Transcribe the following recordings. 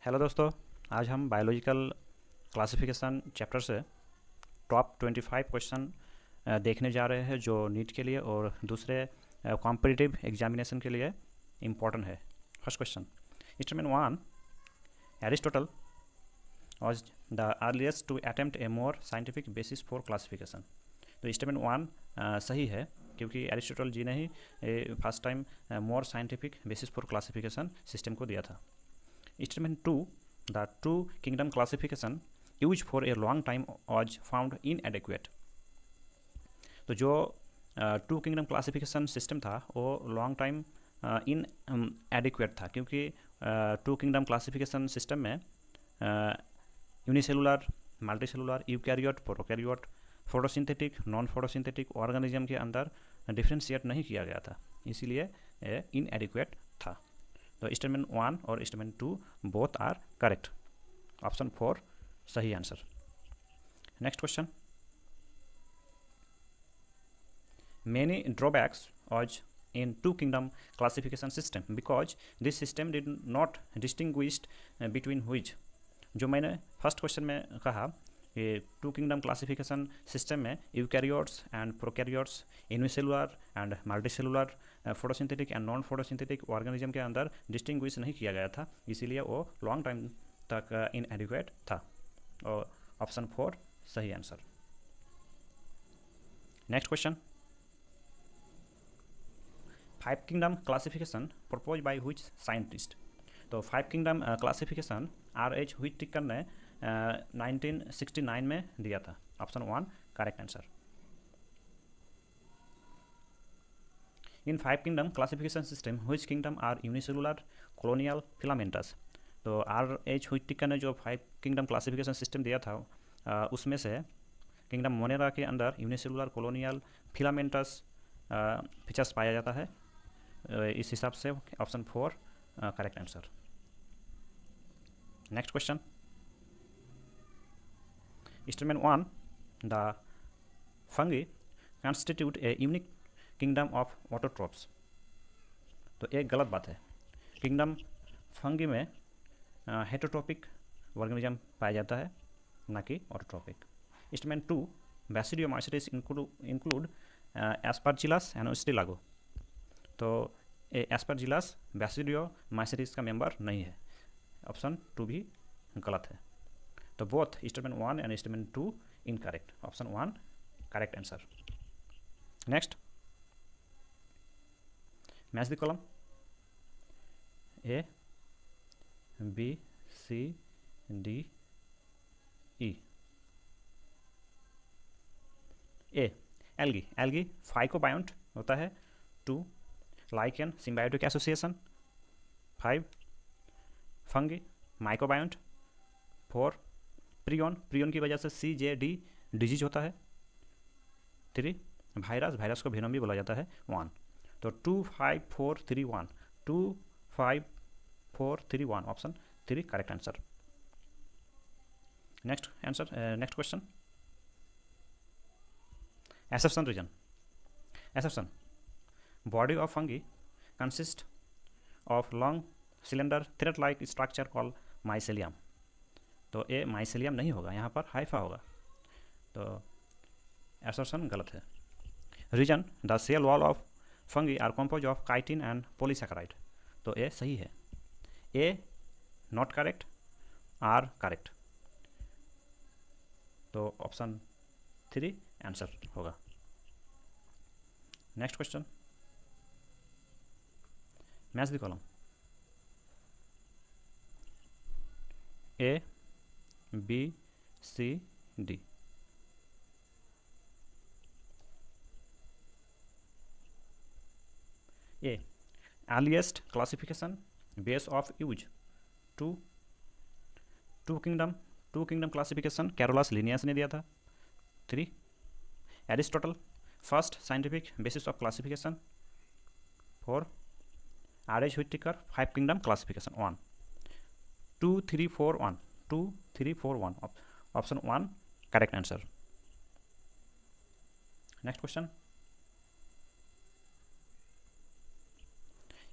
Hello दोस्तों। आज हम बायोलॉजिकल क्लासिफिकेशन चैप्टर से टॉप 25 क्वेश्चन देखने जा रहे हैं जो नीट के लिए और दूसरे कॉम्पिटिटिव एग्जामिनेशन के लिए इम्पोर्टेंट है। First question, statement 1, Aristotle was the earliest to attempt a more scientific basis for classification। तो स्टेटमेंट 1 सही है क्योंकि एरिस्टोटल जी ने ही first time more scientific basis for classification system को दिया था। Statement 2, the two kingdom classification used for a long time was found inadequate। तो जो टू किंगडम क्लासिफिकेशन सिस्टम था वो लॉन्ग टाइम इन एडिक्वेट था क्योंकि टू किंगडम क्लासिफिकेशन सिस्टम में unicellular, multicellular, eukaryote, prokaryote, photosynthetic, non photosynthetic organism के अंदर differentiate नहीं किया गया था, इसीलिए इनएडिक्वेट था। तो स्टेटमेंट 1 और statement 2 both are correct. Option 4 सही answer. Next question, many drawbacks was in two kingdom classification system because this system did not distinguish between which। जो मैंने फर्स्ट क्वेश्चन में कहा कि टू किंगडम क्लासिफिकेशन सिस्टम में eukaryotes and prokaryotes, unicellular and multicellular, photosynthetic and non photosynthetic organism के अंदर distinguish नहीं किया गया था, इसीलिए वो लॉन्ग टाइम तक इनएडिक्वेट था और ऑप्शन 4 सही answer. Next question, five kingdom classification propose by which scientist. तो five kingdom classification R.H. Whittaker ने 1969 में दिया था। Option 1 correct answer. In five kingdom classification system which kingdom are unicellular, colonial, filamentous. तो R.H. व्हिटिकर ने जो five kingdom classification system दिया था उसमें से किंगडम मोनेरा के अंदर यूनिसेलुलर, कॉलोनियल, फिलामेंटस फीचर्स पाया जाता है, इस हिसाब से option 4 correct answer. Next question, statement 1, the fungi constitute a unique kingdom of autotrophs. तो एक गलत बात है, किंगडम फंगी में हेटरोट्रोपिक ऑर्गेनिज्म पाया जाता है, ना कि autotrophic. Statement 2, basidiomycetes include aspergillus and ustilago. तो एस्परजिलस बैसिडियोमाइसेटिस का मेंबर नहीं है, ऑप्शन 2 भी गलत है। तो both statement 1 and statement 2 incorrect, option 1 correct answer. Next, match the column A, B, C, D, E। A algae, algae phycobiont होता है। 2 lichen symbiotic association. 5 fungi mycobiont. 4 prion, prion की वजह से CJD डिजीज होता है। 3 वायरस, वायरस को venom भी बोला जाता है। 1 तो 2 5 4 3 1, 2 5 4 3 1, option 3 correct answer. Next answer, next question, assertion region। assertion, body of fungi consist of long cylinder thread like structure called mycelium। तो ये mycelium नहीं होगा, यहाँ पर हाइफा होगा, तो assertion गलत है। region, the cell wall of fungi are composed of chitin and polysaccharide। तो ये सही है। A not correct, R correct, तो ऑप्शन 3 आंसर होगा। Next question, match the column A, B, C, D। A earliest classification base of use two kingdom classification Carolus Linnaeus ने दिया था। 3 Aristotle first scientific basis of classification. 4 R.H. Whittaker five kingdom classification. 1 2 3 4 1, 2 3 4 1, option 1 correct answer. Next question,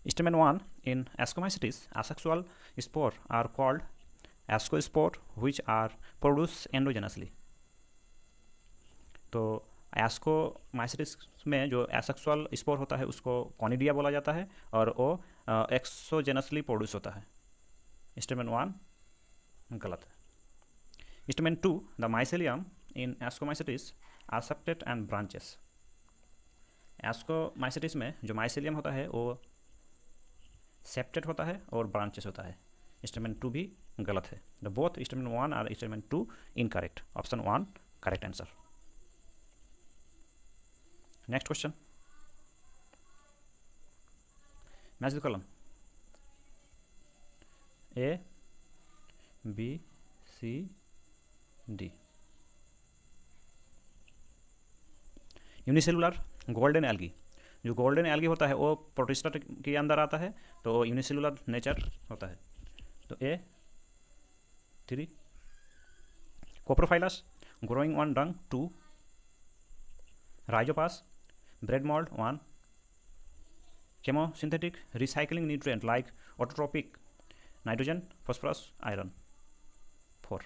Statement 1, in Ascomycetes, asexual spore are called ascospore which are produce endogenously. तो ascomycetes में जो asexual spore होता है उसको conidia बोला जाता है और वो एक्सोजेनसली प्रोड्यूस होता है। स्टेटमेंट 1 गलत है। Statement 2, the mycelium in ascomycetes are septed and branches. Ascomycetes में जो माइसेलियम होता है वो सेप्टेड होता है और ब्रांचेस होता है। स्टेटमेंट 2 भी गलत है। द बोथ स्टेटमेंट 1 और statement 2 incorrect. Option 1 correct answer. Next question, match the column A B C D. Unicellular golden algae, जो गोल्डन एल्गी होता है वो प्रोटिस्टा के अंदर आता है, तो यूनिसेलुलर नेचर होता है। तो A 3, coprophilous growing on dung 2, rhizopus bread mould 1, chemosynthetic recycling nutrient like autotropic nitrogen phosphorus iron 4।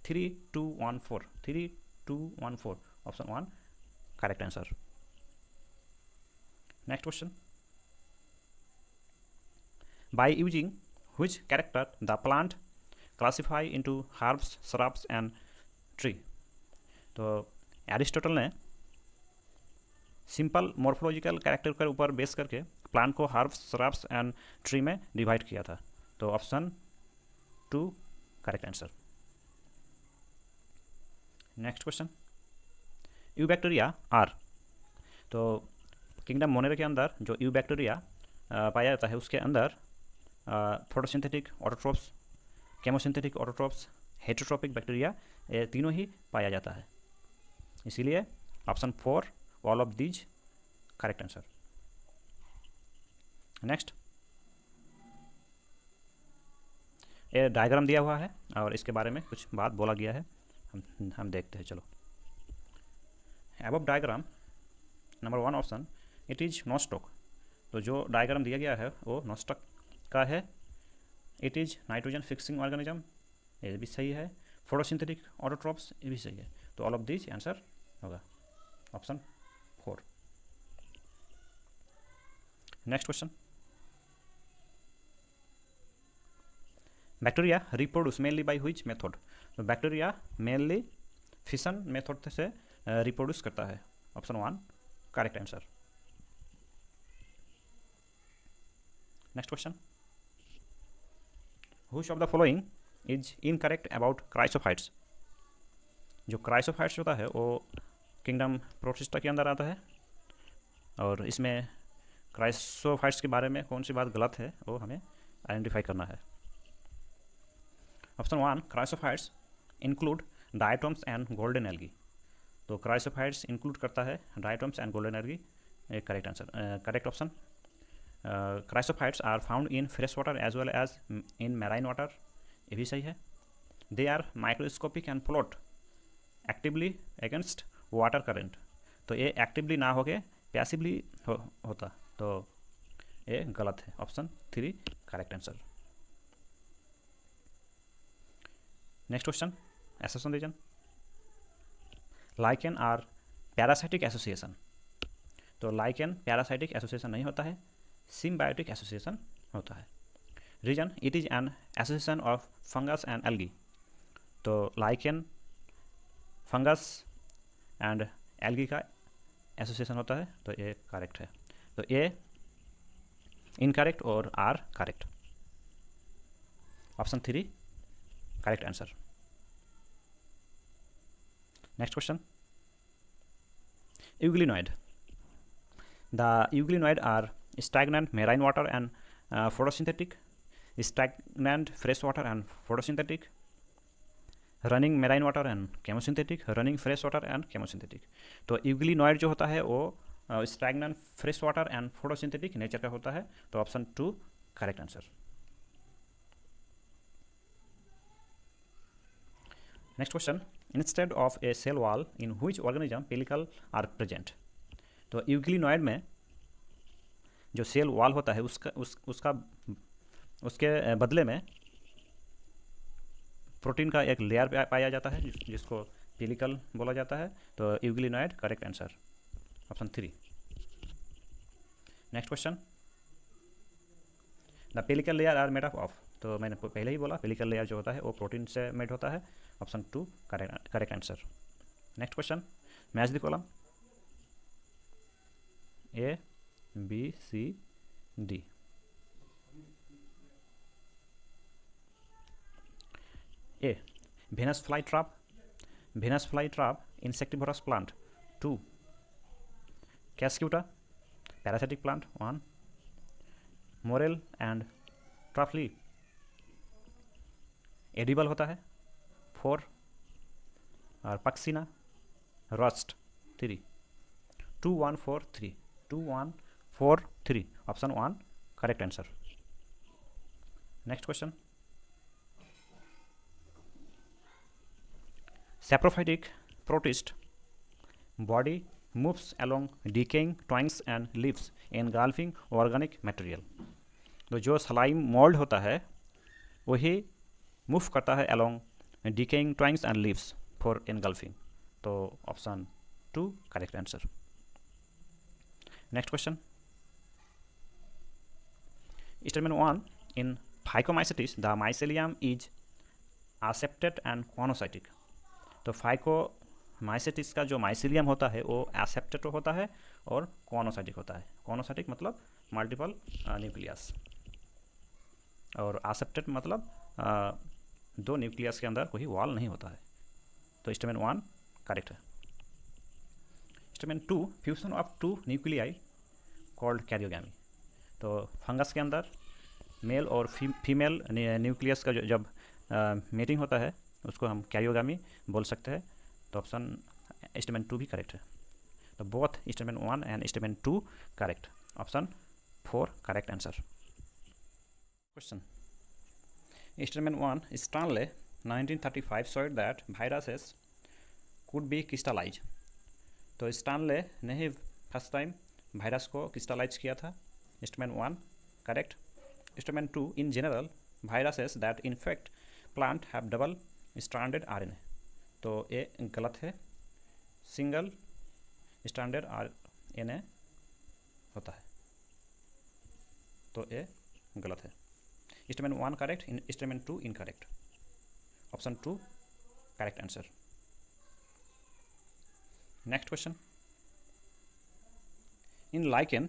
3 2 1 4, 3 2 1 4, option 1 correct answer। next question, by using which character the plant classify into herbs, shrubs and tree। तो Aristotle ने simple morphological character के ऊपर base करके plant को herbs, shrubs and tree में divide किया था। तो option 2 correct answer. Next question, eubacteria are. तो किंगडम मोनेरा के अंदर जो यूबैक्टीरिया पाया जाता है उसके अंदर photosynthetic autotrophs, chemosynthetic autotrophs, heterotrophic bacteria, ये तीनों ही पाया जाता है। इसीलिए option 4 all of these correct answer. Next, ये डायग्राम दिया हुआ है और इसके बारे में कुछ बात बोला गया है, हम देखते हैं। चलो, above diagram number 1 option it is Nostoc. तो जो डायग्राम दिया गया है वो नोस्टॉक का है। It is nitrogen fixing organism, ये भी सही है। फोटोसिंथेटिक ऑटोट्रोप्स, ये भी सही है। तो ऑल ऑफ दिस आंसर होगा option 4। Next question, bacteria reproduce mainly by which method. तो बैक्टीरिया मेनली फिशन मेथड से रिप्रोड्यूस करता है। Option 1 correct answer. Next question, which of the following is incorrect about chrysophytes. जो chrysophytes होता है वो kingdom protista के अंदर आता है और इसमें क्राइसोफाइट्स के बारे में कौन सी बात गलत है वो हमें आइडेंटिफाई करना है। Option 1 chrysophytes include diatoms and golden algae. तो क्राइसोफाइट्स इंक्लूड करता है डायटोम्स एंड गोल्डन एल्गी, एक correct answer, correct option. Chrysophytes are found in fresh water as well as in marine water, ये भी सही है। They are microscopic and float actively against water current. तो ये actively ना होके पैसिवली होता, तो ये गलत है। Option 3 correct answer. Next question, assertion reason lichen are parasitic association. तो लाइकेन पैरासाइटिक एसोसिएशन नहीं होता है, सिम्बायोटिक एसोसिएशन होता है। Reason it is an association of fungus and algae. तो लाइकेन फंगस एंड एल्गी का एसोसिएशन होता है, तो ये करेक्ट है। तो ए इनकरेक्ट और R correct. Option 3 correct answer. Next question, euglenoid। The euglenoid are stagnant marine water and photosynthetic, stagnant fresh water and photosynthetic, running marine water and chemosynthetic, running fresh water and chemosynthetic। तो euglenoid जो होता है वो stagnant fresh water and photosynthetic nature का होता है, तो option 2 correct answer. Next question, instead of a cell wall in which organism pellicle are present. तो यूग्लिनॉइड में जो सेल वॉल होता है उसके बदले में प्रोटीन का एक लेयर पाया जाता है जिसको पेलिकल बोला जाता है। तो euglenoid correct answer, option 3। Next question, the pellicle layer are made up of. तो मैंने पहले ही बोला पेलिकल लेयर जो होता है वो प्रोटीन से मेड होता है, option 2 correct answer. Next question, match the column A B C D। A Venus flytrap, Venus flytrap insectivorous plant। 2 Cascuta parasitic plant। 1 Morel and truffle edible होता है। 4 और Puccinia rust. 3 2 1 4 3 2 1 4 3 option 1 correct answer. Next question, saprophytic protist body moves along decaying twigs and leaves engulfing organic material। तो जो slime mould होता है वही move करता है along decaying twigs and leaves for engulfing। तो option 2 correct answer. Next question, statement 1 in Phycomycetes the mycelium is aseptate and coenocytic. तो Phycomycetes का जो माइसेलियम होता है वो एसेप्टेड होता है और कॉनोसाइटिक होता है। कॉनोसाइटिक मतलब मल्टीपल न्यूक्लियस और एसेप्टेड मतलब 2 न्यूक्लियस के अंदर कोई वॉल नहीं होता है। तो स्टेटमेंट 1 करेक्ट है। Statement 2 fusion of 2 nuclei called karyogamy. तो फंगस के अंदर मेल और फीमेल न्यूक्लियस का जब मीटिंग होता है उसको हम कैरियोगैमी बोल सकते हैं। तो ऑप्शन स्टेटमेंट 2 भी करेक्ट है। तो both statement 1 and statement 2 correct, option 4 correct answer. Question, statement 1 Stanley 1935 showed that viruses could be crystallized। तो स्टानले ने ही फर्स्ट टाइम वायरस को क्रिस्टलाइज किया था। Statement 1 correct. Statement 2 in general viruses that infect plant have double stranded RNA. तो ये गलत है, सिंगल स्ट्रैंडेड आरएनए होता है। तो ये गलत है। Statement 1 correct, statement 2 incorrect, option 2 correct answer. Next question, in lichen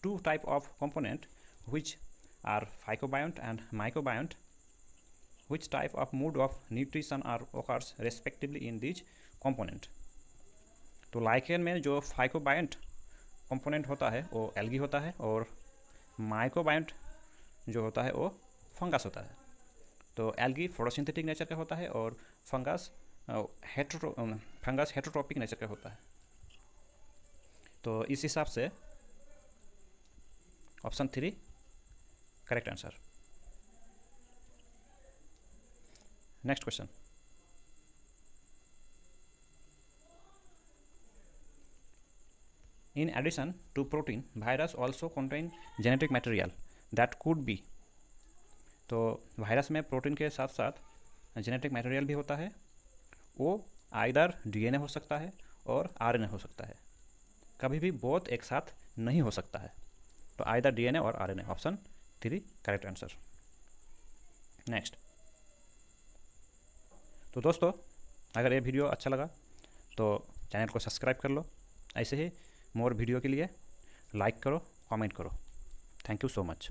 2 type of component which are phycobiont and mycobiont, which type of mode of nutrition are occurs respectively in these component। तो lichen में जो फाइकोबायंट component होता है वो algae होता है और mycobiont जो होता है वो फंगस होता है। तो एल्गी फोटोसिंथेटिक नेचर का होता है और फंगस हेटरोट्रॉपिक नेचर का होता है। तो इस हिसाब से option 3 correct answer. Next question, in addition to protein virus also contain genetic material that could be. तो वायरस में प्रोटीन के साथ साथ जेनेटिक मटेरियल भी होता है। वो आइदर डीएनए हो सकता है और आरएनए हो सकता है, कभी भी बोथ एक साथ नहीं हो सकता है। तो आइदर डीएनए और RNA, option 3 correct answer. Next, तो दोस्तों अगर ये वीडियो अच्छा लगा तो चैनल को सब्सक्राइब कर लो। ऐसे ही मोर वीडियो के लिए लाइक करो, कमेंट करो। Thank you so much.